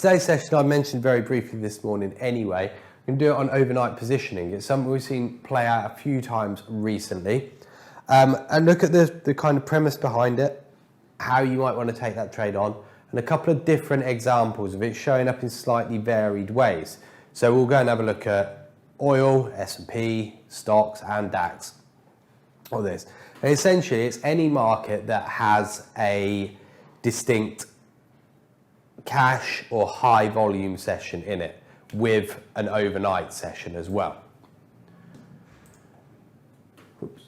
Today's session I mentioned very briefly this morning anyway. We can do it on overnight positioning. It's something we've seen play out a few times recently. And look at the kind of premise behind it, how you might want to take that trade on, and a couple of different examples of it showing up in slightly varied ways. So we'll go and have a look at oil, S&P, STOXX and DAX, all this. And essentially it's any market that has a distinct cash or high volume session in it with an overnight session as well. Oops,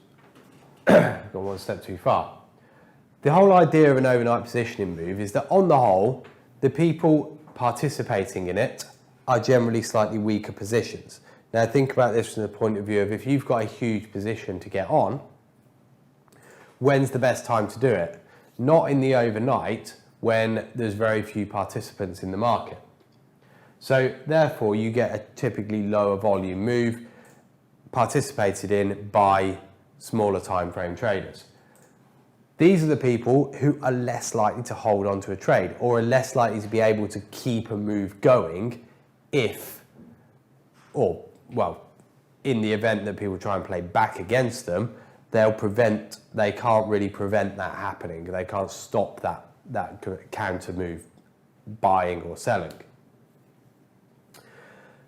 gone one step too far. The whole idea of an overnight positioning move is that on the whole, the people participating in it are generally slightly weaker positions. Now think about this from the point of view of if you've got a huge position to get on, when's the best time to do it? Not in the overnight when there's very few participants in the market. So therefore you get a typically lower volume move participated in by smaller time frame traders. These are the people who are less likely to hold on to a trade or are less likely to be able to keep a move going if, or well, in the event that people try and play back against them, they can't really prevent that happening. They can't stop that counter move buying or selling.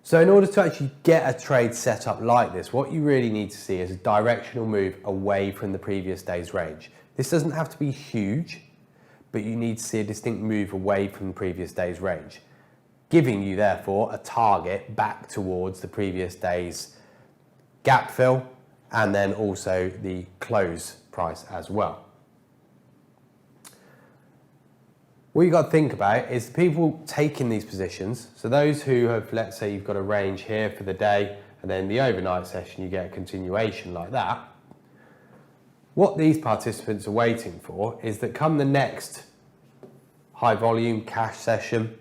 So in order to actually get a trade set up like this, what you really need to see is a directional move away from the previous day's range. This doesn't have to be huge, but you need to see a distinct move away from the previous day's range, giving you therefore a target back towards the previous day's gap fill and then also the close price as well. What you've got to think about is the people taking these positions, so those who have, let's say you've got a range here for the day and then the overnight session you get a continuation like that. What these participants are waiting for is that come the next high volume cash session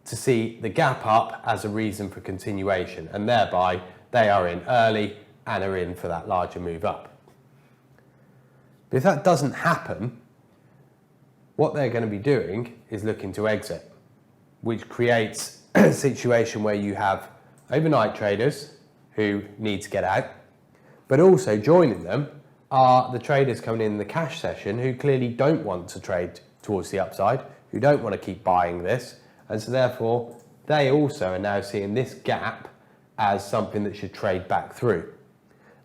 to see the gap up as a reason for continuation, and thereby they are in early and are in for that larger move up. But if that doesn't happen, what they're going to be doing is looking to exit, which creates a situation where you have overnight traders who need to get out, but also joining them are the traders coming in the cash session who clearly don't want to trade towards the upside, who don't want to keep buying this, and so therefore they also are now seeing this gap as something that should trade back through.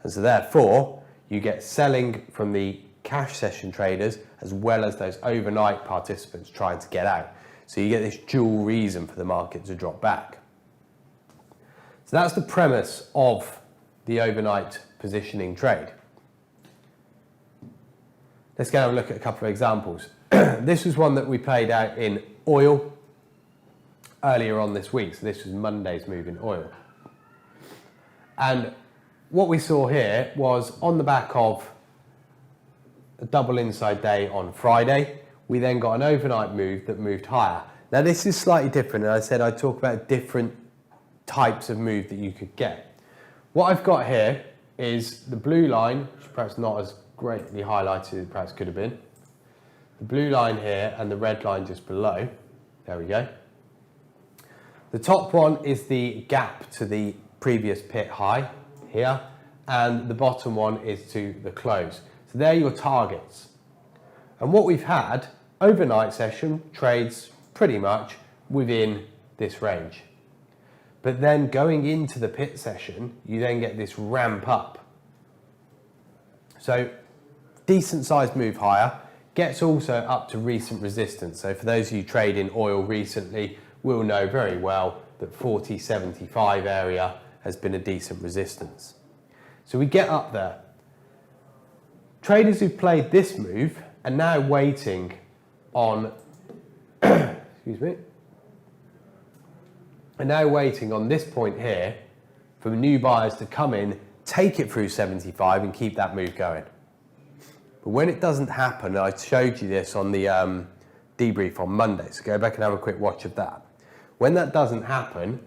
And so therefore you get selling from the cash session traders as well as those overnight participants trying to get out. So you get this dual reason for the market to drop back. So that's the premise of the overnight positioning trade. Let's go and have a look at a couple of examples. This was one that we played out in oil earlier on this week. So this was Monday's move in oil. And what we saw here was on the back of a double inside day on Friday, we then got an overnight move that moved higher. Now this is slightly different, and I said I'd talk about different types of move that you could get. What I've got here is the blue line, which perhaps not as greatly highlighted as perhaps could have been. The blue line here and the red line just below. There we go. The top one is the gap to the previous pit high here, and the bottom one is to the close. So they're your targets. And what we've had, overnight session trades pretty much within this range. But then going into the pit session, you then get this ramp up. So decent sized move higher, gets also up to recent resistance. So for those of you trade in oil recently, will know very well that 40.75 area has been a decent resistance. So we get up there. Traders who've played this move are now waiting on, excuse me, are now waiting on this point here for new buyers to come in, take it through 75 and keep that move going. But when it doesn't happen, I showed you this on the debrief on Monday, so go back and have a quick watch of that. When that doesn't happen,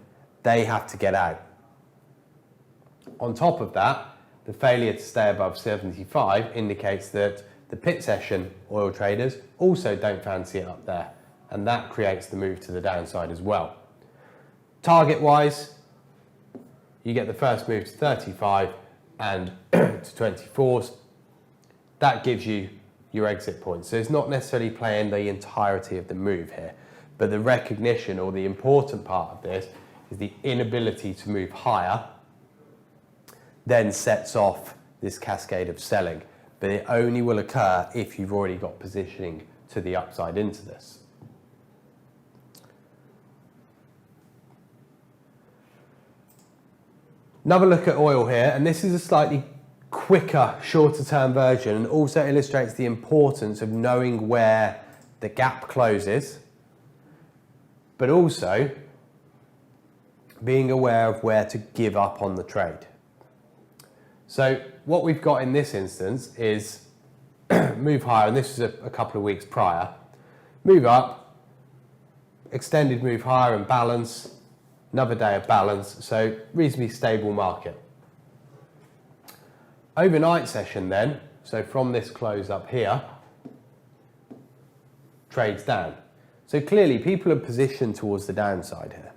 they have to get out. On top of that, the failure to stay above 75 indicates that the pit session oil traders also don't fancy it up there and that creates the move to the downside as well. Target wise, you get the first move to 35 and to 24s. That gives you your exit point. So it's not necessarily playing the entirety of the move here, but the recognition, or the important part of this, is the inability to move higher then sets off this cascade of selling. But it only will occur if you've already got positioning to the upside into this. Another look at oil here, and this is a slightly quicker, shorter term version, and also illustrates the importance of knowing where the gap closes, but also being aware of where to give up on the trade. So what we've got in this instance is move higher, and this was a couple of weeks prior. Move up, extended move higher and balance, another day of balance, so reasonably stable market. Overnight session then, so from this close up here, trades down. So clearly people are positioned towards the downside here.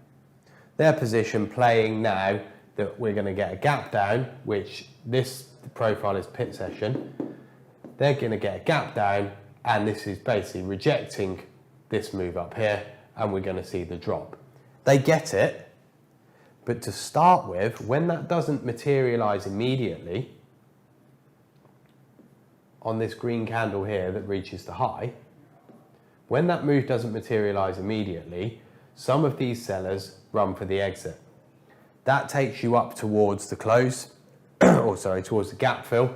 Their position playing now that we're going to get a gap down, which this profile is pit session. They're going to get a gap down, and this is basically rejecting this move up here, and we're going to see the drop. They get it, but to start with, when that doesn't materialize immediately on this green candle here that reaches the high, when that move doesn't materialize immediately, some of these sellers run for the exit. That takes you up towards the close, or sorry, towards the gap fill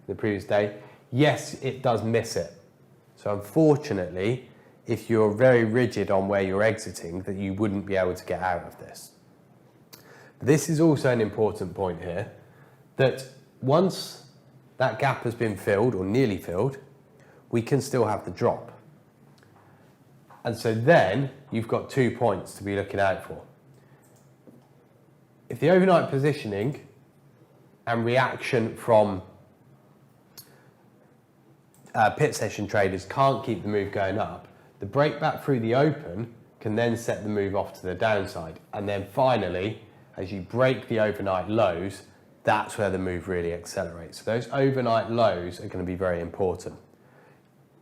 the previous day. Yes, it does miss it. So unfortunately, if you're very rigid on where you're exiting, that you wouldn't be able to get out of this. But this is also an important point here, that once that gap has been filled or nearly filled, we can still have the drop. And so then you've got 2 points to be looking out for. If the overnight positioning and reaction from pit session traders can't keep the move going up, the break back through the open can then set the move off to the downside. And then finally, as you break the overnight lows, that's where the move really accelerates. So those overnight lows are going to be very important.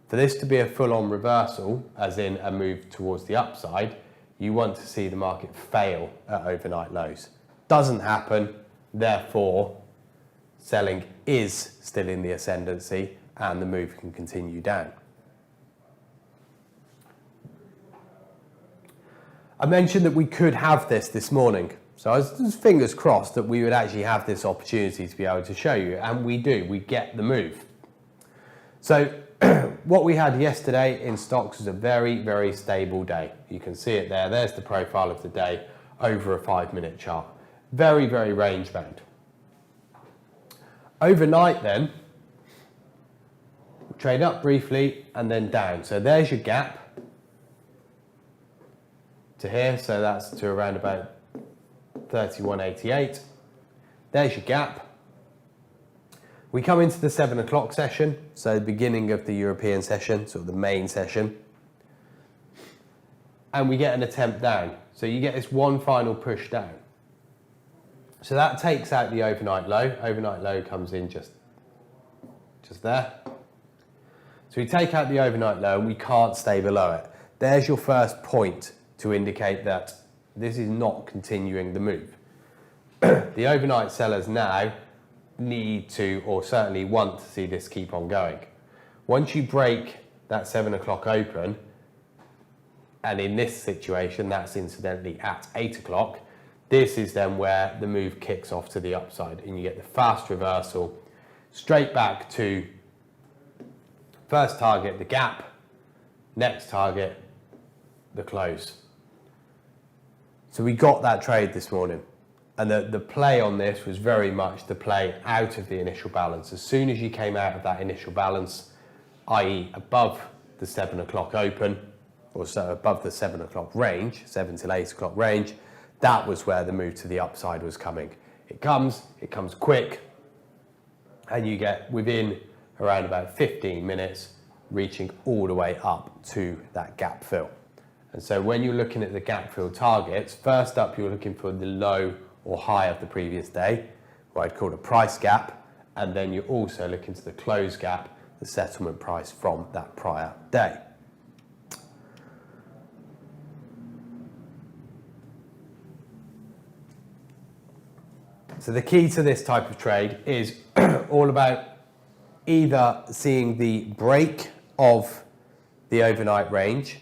For this to be a full-on reversal, as in a move towards the upside, you want to see the market fail at overnight lows. Doesn't happen, therefore selling is still in the ascendancy and the move can continue down. I mentioned that we could have this morning, so I was fingers crossed that we would actually have this opportunity to be able to show you, and we do, we get the move. So what we had yesterday in STOXX was a very, very stable day. You can see it there, there's the profile of the day over a 5-minute chart. Very, very range bound. Overnight then, trade up briefly and then down. So there's your gap to here, so that's to around about 31.88. There's your gap. We come into the 7 o'clock session, so the beginning of the European session, sort of the main session, and we get an attempt down. So you get this one final push down. So that takes out the overnight low. Overnight low comes in just there. So we take out the overnight low and we can't stay below it. There's your first point to indicate that this is not continuing the move. The overnight sellers now need to, or certainly want to see this keep on going. Once you break that 7 o'clock open, and in this situation, that's incidentally at 8 o'clock, this is then where the move kicks off to the upside and you get the fast reversal straight back to first target, the gap, next target, the close. So we got that trade this morning. And the play on this was very much the play out of the initial balance. As soon as you came out of that initial balance, i.e. above the 7 o'clock open, or so above the 7 o'clock range, 7 till 8 o'clock range, that was where the move to the upside was coming. It comes quick, and you get within around about 15 minutes, reaching all the way up to that gap fill. And so when you're looking at the gap fill targets, first up you're looking for the low or high of the previous day, what I'd call a price gap, and then you're also looking to the close gap, the settlement price from that prior day. So the key to this type of trade is all about either seeing the break of the overnight range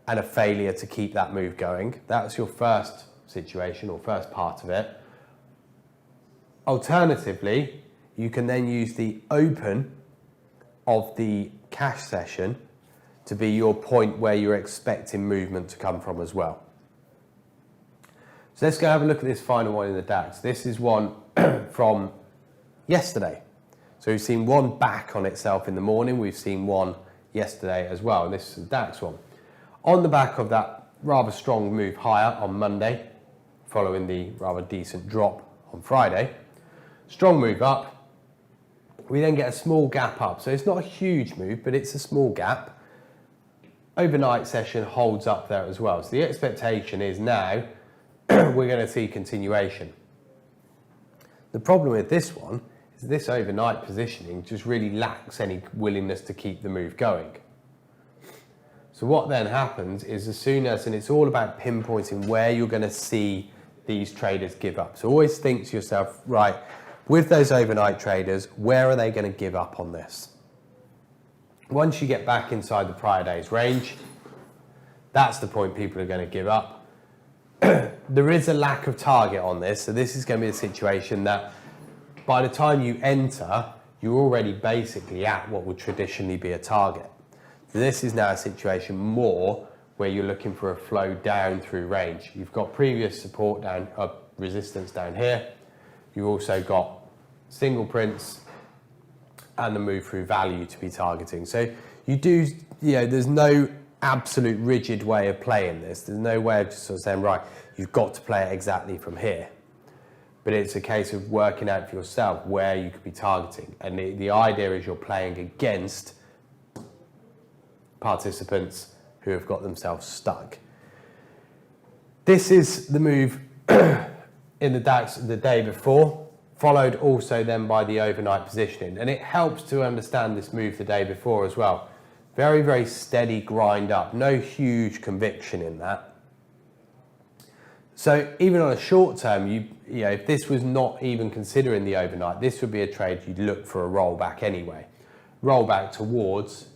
and a failure to keep that move going. That's your first situation or first part of it. Alternatively, you can then use the open of the cash session to be your point where you're expecting movement to come from as well. So let's go have a look at this final one in the DAX. This is one from yesterday. So we've seen one back on itself in the morning. We've seen one yesterday as well. And this is the DAX one. On the back of that rather strong move higher on Monday, following the rather decent drop on Friday. Strong move up. We then get a small gap up. So it's not a huge move, but it's a small gap. Overnight session holds up there as well. So the expectation is now we're going to see continuation. The problem with this one is this overnight positioning just really lacks any willingness to keep the move going. So what then happens is as soon as, and it's all about pinpointing where you're going to see these traders give up. So always think to yourself, right, with those overnight traders, where are they going to give up on this? Once you get back inside the prior day's range, that's the point people are going to give up. There is a lack of target on this, so this is going to be a situation that by the time you enter, you're already basically at what would traditionally be a target. So this is now a situation more where you're looking for a flow down through range. You've got previous support down, resistance down here. You've also got single prints and the move through value to be targeting. So you do, there's no absolute rigid way of playing this. There's no way of just sort of saying, right, you've got to play it exactly from here. But it's a case of working out for yourself where you could be targeting. And the idea is you're playing against participants who have got themselves stuck. This is the move in the DAX the day before, followed also then by the overnight positioning. And it helps to understand this move the day before as well. Very, very steady grind up, no huge conviction in that. So even on a short term, if this was not even considering the overnight, this would be a trade you'd look for a rollback anyway. Rollback towards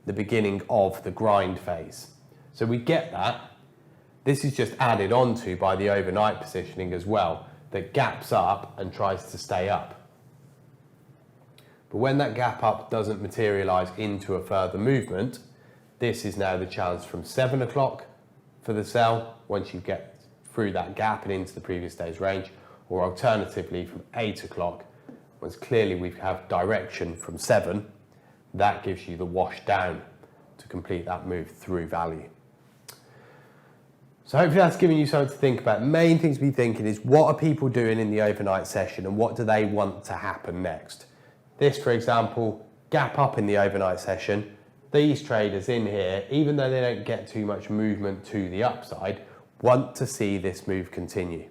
the beginning of the grind phase. So we get that. This is just added onto by the overnight positioning as well, that gaps up and tries to stay up. But when that gap up doesn't materialize into a further movement, this is now the challenge from 7 o'clock for the sell once you get through that gap and into the previous day's range, or alternatively from 8 o'clock, once clearly we have direction from 7, that gives you the wash down to complete that move through value. So hopefully that's giving you something to think about. Main things to be thinking is, what are people doing in the overnight session and what do they want to happen next? This, for example, gap up in the overnight session. These traders in here, even though they don't get too much movement to the upside, want to see this move continue.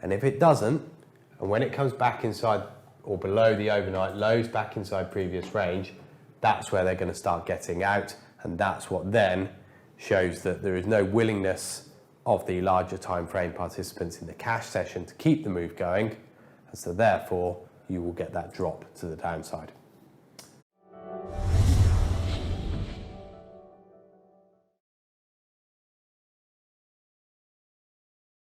And if it doesn't, and when it comes back inside or below the overnight lows, back inside previous range, that's where they're going to start getting out. And that's what then shows that there is no willingness of the larger time frame participants in the cash session to keep the move going. And so therefore, you will get that drop to the downside.